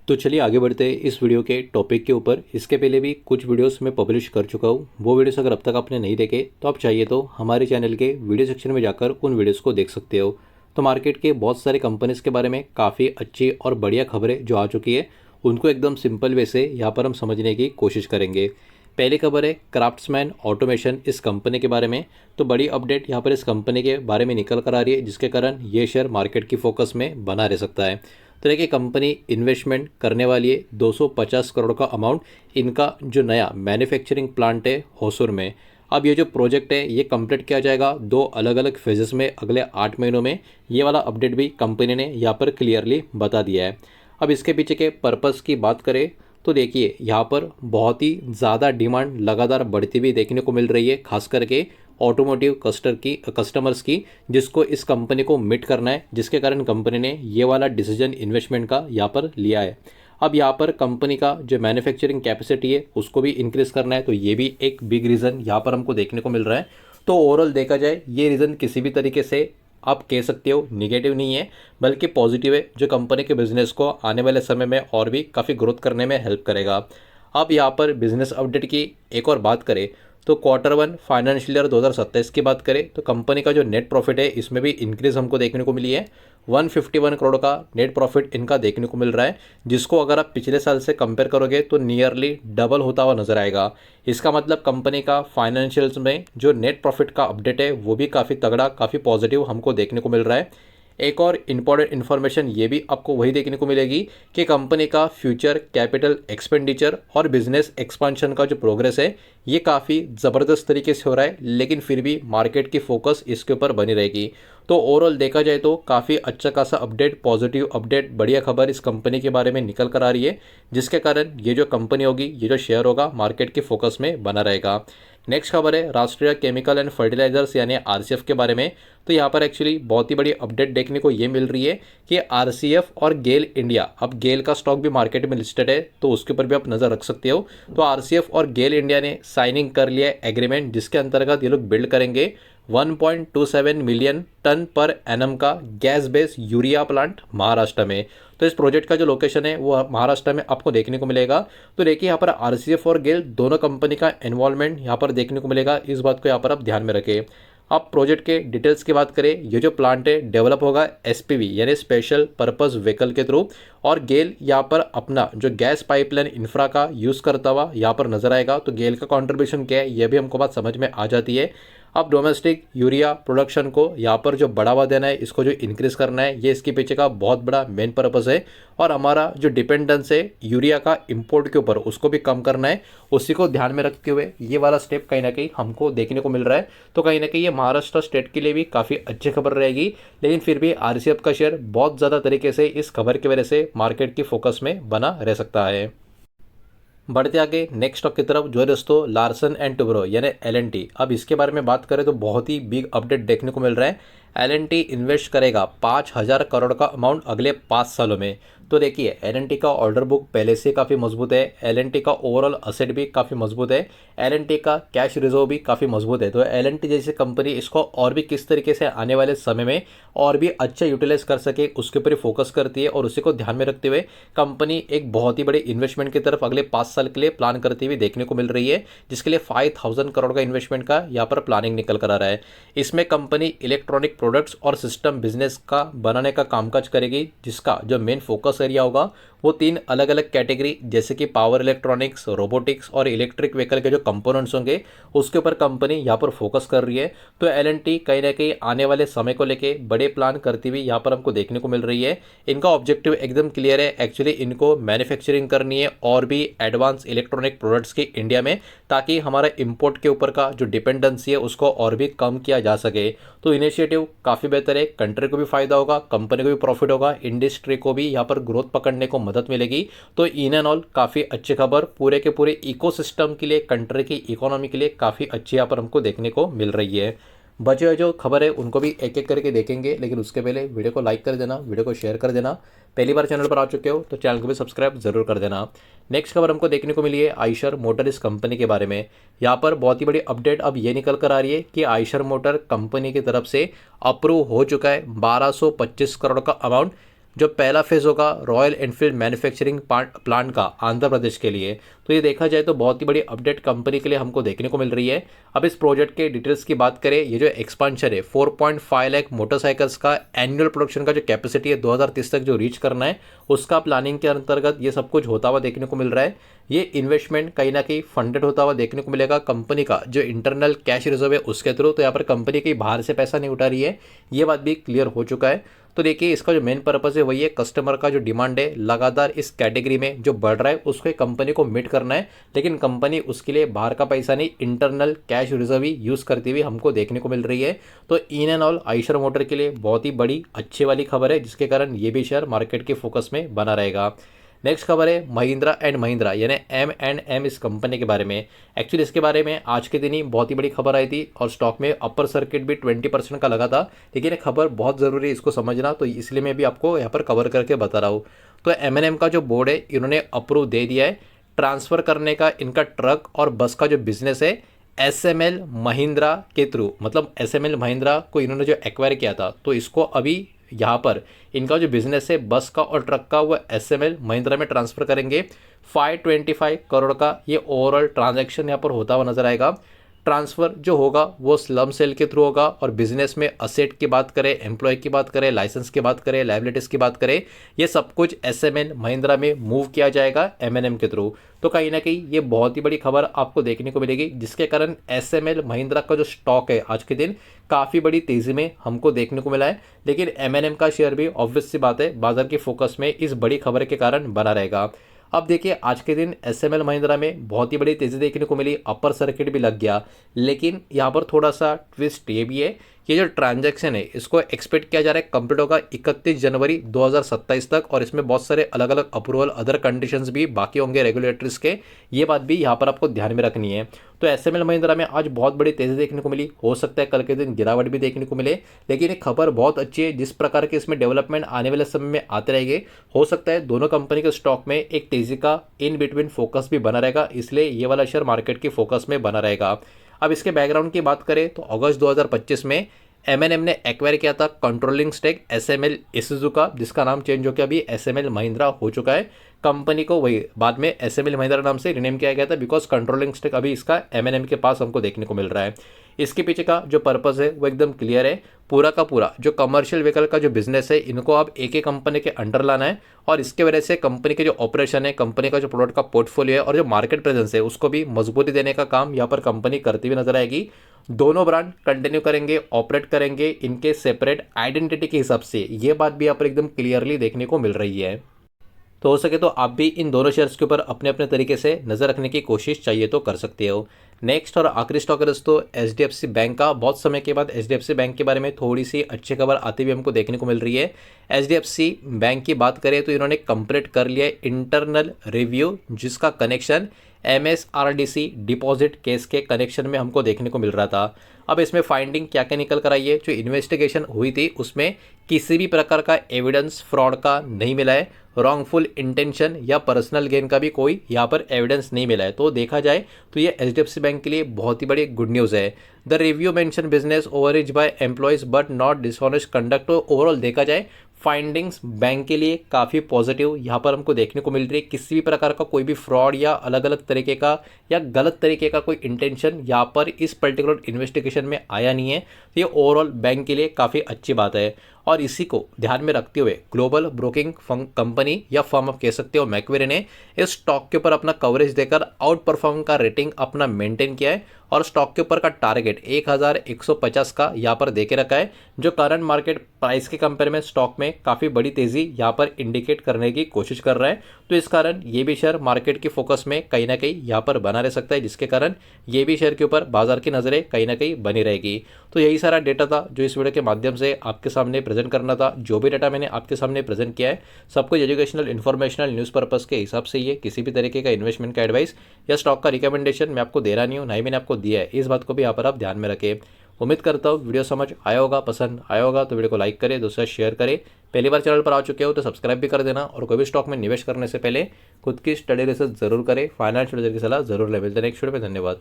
तो चलिए आगे बढ़ते हैं इस वीडियो के टॉपिक के ऊपर। इसके पहले भी कुछ वीडियोस मैं पब्लिश कर चुका हूँ। वो वीडियोस अगर अब तक आपने नहीं देखे तो आप चाहिए तो हमारे चैनल के वीडियो सेक्शन में जाकर उन वीडियोस को देख सकते हो। तो मार्केट के बहुत सारे कंपनीज़ के बारे में काफ़ी अच्छी और बढ़िया खबरें जो आ चुकी है उनको एकदम सिंपल वे से यहाँ पर हम समझने की कोशिश करेंगे। पहली खबर है क्राफ्ट्समैन ऑटोमेशन इस कंपनी के बारे में। तो बड़ी अपडेट यहाँ पर इस कंपनी के बारे में निकल कर आ रही है, जिसके कारण ये शेयर मार्केट की फोकस में बना रह सकता है। तो देखिए कंपनी इन्वेस्टमेंट करने वाली है 250 करोड़ का अमाउंट इनका जो नया मैन्युफैक्चरिंग प्लांट है होसूर में। अब ये जो प्रोजेक्ट है ये कंप्लीट किया जाएगा 2 अलग अलग फेजेस में अगले 8 महीनों में। ये वाला अपडेट भी कंपनी ने यहाँ पर क्लियरली बता दिया है। अब इसके पीछे के पर्पस की बात करें तो देखिए यहाँ पर बहुत ही ज़्यादा डिमांड लगातार बढ़ती हुई देखने को मिल रही है, खास करके ऑटोमोटिव कस्टमर्स की, जिसको इस कंपनी को मीट करना है, जिसके कारण कंपनी ने ये वाला डिसीजन इन्वेस्टमेंट का यहाँ पर लिया है। अब यहाँ पर कंपनी का जो मैन्युफैक्चरिंग कैपेसिटी है उसको भी इंक्रीज़ करना है, तो ये भी एक बिग रीज़न यहाँ पर हमको देखने को मिल रहा है। तो ओवरऑल देखा जाए ये रीज़न किसी भी तरीके से आप कह सकते हो निगेटिव नहीं है, बल्कि पॉजिटिव है, जो कंपनी के बिजनेस को आने वाले समय में और भी काफ़ी ग्रोथ करने में हेल्प करेगा। अब यहाँ पर बिजनेस अपडेट की एक और बात करें तो Q1 फाइनेंशियल ईयर 2027 की बात करें तो कंपनी का जो नेट प्रॉफिट है इसमें भी इंक्रीज़ हमको देखने को मिली है। 151 करोड़ का नेट प्रॉफिट इनका देखने को मिल रहा है, जिसको अगर आप पिछले साल से कंपेयर करोगे तो नियरली डबल होता हुआ नजर आएगा। इसका मतलब कंपनी का फाइनेंशियल्स में जो नेट प्रॉफिट का अपडेट है वो भी काफ़ी तगड़ा, काफ़ी पॉजिटिव हमको देखने को मिल रहा है। एक और इम्पॉर्टेंट इन्फॉर्मेशन ये भी आपको वही देखने को मिलेगी कि कंपनी का फ्यूचर कैपिटल एक्सपेंडिचर और बिजनेस एक्सपांशन का जो प्रोग्रेस है ये काफ़ी ज़बरदस्त तरीके से हो रहा है, लेकिन फिर भी मार्केट की फोकस इसके ऊपर बनी रहेगी। तो ओवरऑल देखा जाए तो काफ़ी अच्छा खासा अपडेट, पॉजिटिव अपडेट, बढ़िया खबर इस कंपनी के बारे में निकल कर आ रही है, जिसके कारण ये जो कंपनी होगी, ये जो शेयर होगा, मार्केट की फोकस में बना रहेगा। नेक्स्ट खबर है राष्ट्रीय केमिकल एंड फर्टिलाइजर्स यानी आरसीएफ के बारे में। तो यहाँ पर एक्चुअली बहुत ही बड़ी अपडेट देखने को ये मिल रही है कि आरसीएफ और गेल इंडिया, अब गेल का स्टॉक भी मार्केट में लिस्टेड है तो उसके ऊपर भी आप नज़र रख सकते हो। तो आरसीएफ और गेल इंडिया ने साइनिंग कर लिया है एग्रीमेंट, जिसके अंतर्गत ये लोग बिल्ड करेंगे 1.27 मिलियन टन पर एनम का gas base urea plant Maharashtra में। तो इस प्रोजेक्ट का जो लोकेशन है वो महाराष्ट्र में आपको देखने को मिलेगा। तो देखिए यहाँ पर आरसीएफ और गेल दोनों कंपनी का इन्वॉल्वमेंट यहाँ पर देखने को मिलेगा, इस बात को यहाँ पर आप ध्यान में रखें। अब प्रोजेक्ट के डिटेल्स की बात करें, ये जो प्लांट है डेवलप होगा एसपीवी यानी स्पेशल पर्पस व्हीकल के थ्रू, और गेल यहाँ पर अपना जो गैस पाइपलाइन इंफ्रा का यूज़ करता हुआ यहाँ पर नजर आएगा। तो गेल का कंट्रीब्यूशन क्या है ये भी हमको बात समझ में आ जाती है। अब डोमेस्टिक यूरिया प्रोडक्शन को यहाँ पर जो बढ़ावा देना है, इसको जो इंक्रीज़ करना है, ये इसके पीछे का बहुत बड़ा मेन पर्पस है। और हमारा जो डिपेंडेंस है यूरिया का इंपोर्ट के ऊपर, उसको भी कम करना है। उसी को ध्यान में रखते हुए ये वाला स्टेप कहीं ना कहीं हमको देखने को मिल रहा है। तो कहीं ना कहीं ये महाराष्ट्र स्टेट के लिए भी काफ़ी अच्छी खबर रहेगी, लेकिन फिर भी आरसीएफ का शेयर बहुत ज़्यादा तरीके से इस खबर की वजह से मार्केट की फोकस में बना रह सकता है। बढ़ते आगे नेक्स्ट स्टॉक की तरफ, जो है दोस्तों लार्सन एंड टुब्रो यानी एलएनटी। अब इसके बारे में बात करें तो बहुत ही बिग अपडेट देखने को मिल रहा है। एलएनटी इन्वेस्ट करेगा 5,000 करोड़ का अमाउंट अगले 5 सालों में। तो देखिए एलएनटी का ऑर्डर बुक पहले से काफ़ी मजबूत है, एलएनटी का ओवरऑल असेट भी काफ़ी मजबूत है, एलएनटी का कैश रिजर्व भी काफ़ी मजबूत है। तो एलएनटी जैसी कंपनी इसको और भी किस तरीके से आने वाले समय में और भी अच्छा यूटिलाइज कर सके उसके ऊपर फोकस करती है, और उसी को ध्यान में रखते हुए कंपनी एक बहुत ही बड़े इन्वेस्टमेंट की तरफ अगले 5 साल के लिए प्लान करती हुई देखने को मिल रही है, जिसके लिए 5,000 करोड़ का इन्वेस्टमेंट का यहाँ पर प्लानिंग निकल कर आ रहा है। इसमें कंपनी इलेक्ट्रॉनिक प्रोडक्ट्स और सिस्टम बिजनेस का बनाने का कामकाज करेगी, जिसका जो मेन फोकस एरिया होगा वो 3 अलग अलग कैटेगरी जैसे कि पावर इलेक्ट्रॉनिक्स, रोबोटिक्स और इलेक्ट्रिक व्हीकल के जो कंपोनेंट्स होंगे उसके ऊपर कंपनी यहाँ पर फोकस कर रही है। तो एलएनटी कहीं ना कहीं आने वाले समय को लेके बड़े प्लान करती हुई यहाँ पर हमको देखने को मिल रही है। इनका ऑब्जेक्टिव एकदम क्लियर है, एक्चुअली इनको मैन्युफैक्चरिंग करनी है और भी एडवांस इलेक्ट्रॉनिक प्रोडक्ट्स की इंडिया में, ताकि हमारा इम्पोर्ट के ऊपर का जो डिपेंडेंसी है उसको और भी कम किया जा सके। तो इनिशिएटिव काफ़ी बेहतर है, कंट्री को भी फायदा होगा, कंपनी को भी प्रॉफिट होगा, इंडस्ट्री को भी यहाँ पर ग्रोथ पकड़ने को मदद मिलेगी। तो इन एंड ऑल काफ़ी अच्छी खबर, पूरे के पूरे इकोसिस्टम के लिए, कंट्री की इकोनॉमी के लिए काफ़ी अच्छी यहाँ पर हमको देखने को मिल रही है। बचे हुए जो खबर है उनको भी एक एक करके देखेंगे, लेकिन उसके पहले वीडियो को लाइक कर देना, वीडियो को शेयर कर देना। पहली बार चैनल पर आ चुके हो तो चैनल को भी सब्सक्राइब जरूर कर देना। नेक्स्ट खबर हमको देखने को मिली है आइशर मोटर इस कंपनी के बारे में। यहाँ पर बहुत ही बड़ी अपडेट अब ये निकल कर आ रही है कि आइशर मोटर कंपनी की तरफ से अप्रूव हो चुका है 1225 करोड़ का अमाउंट जो पहला फेज़ होगा रॉयल एनफील्ड मैन्युफैक्चरिंग प्लांट का आंध्र प्रदेश के लिए। तो ये देखा जाए तो बहुत ही बड़ी अपडेट कंपनी के लिए हमको देखने को मिल रही है। अब इस प्रोजेक्ट के डिटेल्स की बात करें, ये जो एक्सपांशन है 4.5 लाख मोटरसाइकिल्स का एनुअल प्रोडक्शन का जो कैपेसिटी है 2030 तक जो रीच करना है, उसका प्लानिंग के अंतर्गत ये सब कुछ होता हुआ देखने को मिल रहा है। ये इन्वेस्टमेंट कहीं ना कहीं फंडेड होता हुआ देखने को मिलेगा कंपनी का जो इंटरनल कैश रिजर्व है उसके थ्रू। तो यहाँ पर कंपनी कहीं बाहर से पैसा नहीं उठा रही है, ये बात भी क्लियर हो चुका है। तो देखिए इसका जो मेन पर्पस है वही है, कस्टमर का जो डिमांड है लगातार इस कैटेगरी में जो बढ़ रहा है उसको कंपनी को मीट करना है, लेकिन कंपनी उसके लिए बाहर का पैसा नहीं इंटरनल कैश रिजर्व ही यूज़ करती हुई हमको देखने को मिल रही है। तो in and all Eicher motor के लिए बहुत ही बड़ी अच्छी वाली खबर है, जिसके कारण ये भी शेयर मार्केट के फोकस में बना रहेगा। नेक्स्ट खबर है महिंद्रा एंड महिंद्रा यानी M&M इस कंपनी के बारे में। एक्चुअली इसके बारे में आज के दिन ही बहुत ही बड़ी खबर आई थी और स्टॉक में अपर सर्किट भी 20% का लगा था, लेकिन ये खबर बहुत ज़रूरी है इसको समझना, तो इसलिए मैं भी आपको यहाँ पर कवर करके बता रहा हूँ। तो M&M का जो बोर्ड है इन्होंने अप्रूव दे दिया है ट्रांसफ़र करने का इनका ट्रक और बस का जो बिजनेस है SML महिंद्रा के थ्रू, मतलब SML महिंद्रा को इन्होंने जो एक्वायर किया था, तो इसको अभी यहाँ पर इनका जो बिजनेस है बस का और ट्रक का वो SML महिंद्रा में ट्रांसफ़र करेंगे। 525 करोड़ का ये ओवरऑल ट्रांजैक्शन यहाँ पर होता हुआ नजर आएगा। ट्रांसफ़र जो होगा वो स्लम सेल के थ्रू होगा और बिजनेस में असेट की बात करें, एम्प्लॉय की बात करें, लाइसेंस की बात करें, लाइबिलिटीज़ की बात करें, ये सब कुछ SML महिंद्रा में मूव किया जाएगा M&M के थ्रू। तो कहीं ना कहीं ये बहुत ही बड़ी खबर आपको देखने को मिलेगी, जिसके कारण SML महिंद्रा का जो स्टॉक है आज के दिन काफ़ी बड़ी तेज़ी में हमको देखने को मिला है। लेकिन M&M का शेयर भी ऑब्वियस सी बात है बाजार के फोकस में इस बड़ी खबर के कारण बना रहेगा। अब देखिए आज के दिन SML महिंद्रा में बहुत ही बड़ी तेज़ी देखने को मिली, अपर सर्किट भी लग गया, लेकिन यहाँ पर थोड़ा सा ट्विस्ट ये भी है कि जो ट्रांजैक्शन है इसको एक्सपेक्ट किया जा रहा है कंप्लीट होगा 31 जनवरी 2027 तक, और इसमें बहुत सारे अलग अलग अप्रूवल अदर कंडीशंस भी बाकी होंगे रेगुलेटरीज के, ये बात भी यहाँ पर आपको ध्यान में रखनी है। तो SML महिंद्रा में आज बहुत बड़ी तेज़ी देखने को मिली, हो सकता है कल के दिन गिरावट भी देखने को मिले, लेकिन एक खबर बहुत अच्छी है, जिस प्रकार के इसमें डेवलपमेंट आने वाले समय में आते रहेंगे हो सकता है दोनों कंपनी के स्टॉक में एक तेज़ी का इन बिटवीन फोकस भी बना रहेगा, इसलिए ये वाला शेयर मार्केट के फोकस में बना रहेगा। अब इसके बैकग्राउंड की बात करें तो अगस्त 2025 में M&M ने एक्वायर किया था कंट्रोलिंग स्टेक SML Isuzu का, जिसका नाम चेंज होकर अभी SML महिंद्रा हो चुका है। कंपनी को वही बाद में SML महिंद्रा नाम से रिनेम किया गया था, बिकॉज कंट्रोलिंग स्टेक अभी इसका M&M के पास हमको देखने को मिल रहा है। इसके पीछे का जो पर्पस है वो एकदम क्लियर है, पूरा का पूरा जो कमर्शियल व्हीकल का जो बिजनेस है इनको अब एक ही कंपनी के अंडर लाना है, और इसके वजह से कंपनी के जो ऑपरेशन है, कंपनी का जो प्रोडक्ट का पोर्टफोलियो है और जो मार्केट प्रेजेंस है उसको भी मजबूती देने का काम यहाँ पर कंपनी करती हुई नजर आएगी। दोनों ब्रांड कंटिन्यू करेंगे, ऑपरेट करेंगे इनके सेपरेट आइडेंटिटी के हिसाब से, ये बात भी यहाँ पर एकदम क्लियरली देखने को मिल रही है। तो हो सके तो आप भी इन दोनों शेयर्स के ऊपर अपने अपने तरीके से नज़र रखने की कोशिश चाहिए तो कर सकते हो। नेक्स्ट और आखिरी स्टॉक है दोस्तों HDFC बैंक का। बहुत समय के बाद HDFC बैंक के बारे में थोड़ी सी अच्छी खबर आती हुई हमको देखने को मिल रही है। HDFC बैंक की बात करें तो इन्होंने कंप्लीट कर लिया है इंटरनल रिव्यू, जिसका कनेक्शन MSRDC डिपॉजिट केस के कनेक्शन में हमको देखने को मिल रहा था। अब इसमें फाइंडिंग क्या क्या निकल कर आई है, जो इन्वेस्टिगेशन हुई थी उसमें किसी भी प्रकार का एविडेंस फ्रॉड का नहीं मिला है, रॉन्गफुल इंटेंशन या पर्सनल गेन का भी कोई यहाँ पर एविडेंस नहीं मिला है। तो देखा जाए तो ये HDFC बैंक के लिए बहुत ही बड़ी गुड न्यूज़ है। The review mention business overreach by employees but not dishonest conduct. तो ओवरऑल देखा जाए फाइंडिंग्स बैंक के लिए काफ़ी पॉजिटिव यहाँ पर हमको देखने को मिल रही है। किसी भी प्रकार का कोई भी फ्रॉड या अलग अलग तरीके का या गलत तरीके का कोई इंटेंशन यहाँ पर इस पर्टिकुलर इन्वेस्टिगेशन में आया नहीं है। तो ये ओवरऑल बैंक के लिए काफ़ी अच्छी बात है, और इसी को ध्यान में रखते हुए ग्लोबल ब्रोकिंग कंपनी या फर्म आप कह सकते हो मैक्वेरी ने इस स्टॉक के ऊपर अपना कवरेज देकर आउट परफॉर्म का रेटिंग अपना मेंटेन किया है, और स्टॉक के ऊपर का टारगेट 1150 का यहाँ पर देके रखा है, जो करंट मार्केट प्राइस के कंपेयर में स्टॉक में काफ़ी बड़ी तेज़ी यहाँ पर इंडिकेट करने की कोशिश कर रहा है। तो इस कारण ये भी शेयर मार्केट की फोकस में कहीं ना कहीं यहाँ पर बना रह सकता है, जिसके कारण ये भी शेयर के ऊपर बाजार की नज़रें कहीं ना कहीं बनी रहेगी। तो यही सारा डेटा था जो इस वीडियो के माध्यम से आपके सामने प्रेजेंट करना था। जो भी डेटा मैंने आपके सामने प्रेजेंट किया है सब कुछ एजुकेशनल, इन्फॉर्मेशनल, न्यूज़ पर्पस के हिसाब से ही है। किसी भी तरीके का इन्वेस्टमेंट का एडवाइस या स्टॉक का रिकमेंडेशन मैं आपको दे रहा नहीं हूँ, ना ही मैंने आपको दिया है। इस बात को भी यहाँ पर आप ध्यान में रखें। उम्मीद करता हूँ वीडियो समझ आया होगा, पसंद आया होगा तो वीडियो को लाइक करें, दूसरा शेयर करें। पहली बार चैनल पर आ चुके हो तो सब्सक्राइब भी कर देना, और कोई भी स्टॉक में निवेश करने से पहले खुद की स्टडी रिसर्च जरूर करें, फाइनेंशियल एडवाइजर की सलाह जरूर लें। मिलते हैं नेक्स्ट वीडियो में, धन्यवाद।